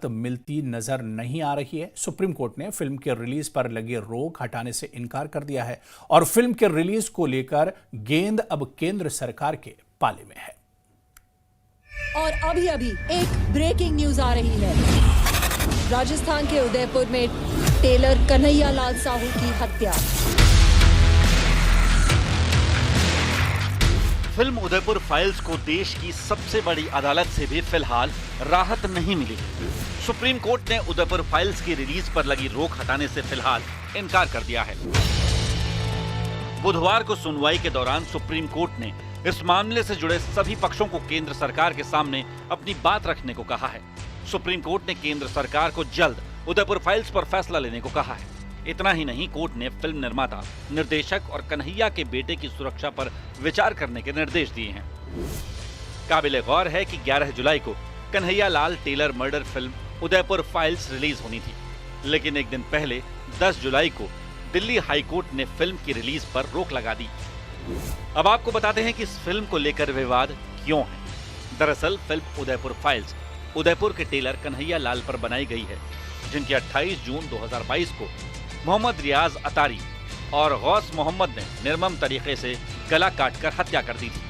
सख्त मिलती नजर नहीं आ रही है। सुप्रीम कोर्ट ने फिल्म के रिलीज पर लगी रोक हटाने से इनकार कर दिया है और फिल्म के रिलीज को लेकर गेंद अब केंद्र सरकार के पाले में है। और अभी अभी एक ब्रेकिंग न्यूज आ रही है। राजस्थान के उदयपुर में टेलर कन्हैया लाल साहू की हत्या। फिल्म उदयपुर फाइल्स को देश की सबसे बड़ी अदालत से भी फिलहाल राहत नहीं मिली। सुप्रीम कोर्ट ने उदयपुर फाइल्स की रिलीज पर लगी रोक हटाने से फिलहाल इनकार कर दिया है। बुधवार को सुनवाई के दौरान सुप्रीम कोर्ट ने इस मामले से जुड़े सभी पक्षों को केंद्र सरकार के सामने अपनी बात रखने को कहा है। सुप्रीम कोर्ट ने केंद्र सरकार को जल्द उदयपुर फाइल्स पर फैसला लेने को कहा है। इतना ही नहीं, कोर्ट ने फिल्म निर्माता, निर्देशक और कन्हैया के बेटे की सुरक्षा पर विचार करने के निर्देश दिए हैं। काबिले गौर है कि 11 जुलाई को Kanhaiya Lal tailor murder film Udaipur files release होनी थी, लेकिन एक दिन पहले 10 जुलाई को दिल्ली हाई कोर्ट ने फिल्म की रिलीज पर रोक लगा दी। अब आपको बताते हैं कि इस फिल्म को लेकर विवाद क्यों है। दरअसल फिल्म उदयपुर फाइल्स उदयपुर के टेलर कन्हैया लाल पर बनाई गई है, जिनकी 28 जून 2022 को मोहम्मद रियाज अतारी और गौस मोहम्मद ने निर्मम तरीके से गला काटकर हत्या कर दी थी।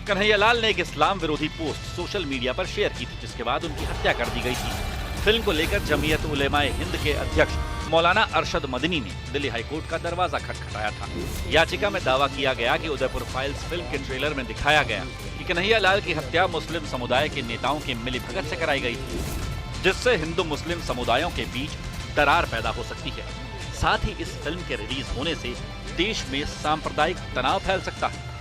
कन्हैया लाल ने एक इस्लाम विरोधी पोस्ट सोशल मीडिया पर शेयर की थी, जिसके बाद उनकी हत्या कर दी गई थी। फिल्म को लेकर जमीयत उलेमाए हिंद के अध्यक्ष मौलाना अरशद मदनी ने दिल्ली हाईकोर्ट का दरवाजा खटखटाया था। याचिका में दावा किया गया कि उदयपुर फाइल्स फिल्म के ट्रेलर में दिखाया गया कि कन्हैया लाल की हत्या मुस्लिम समुदाय के नेताओं की मिलीभगत से कराई गई थी, जिससे हिंदू मुस्लिम समुदायों के बीच दरार पैदा हो सकती है। साथ ही इस फिल्म के रिलीज होने से देश में सांप्रदायिक तनाव फैल सकता है।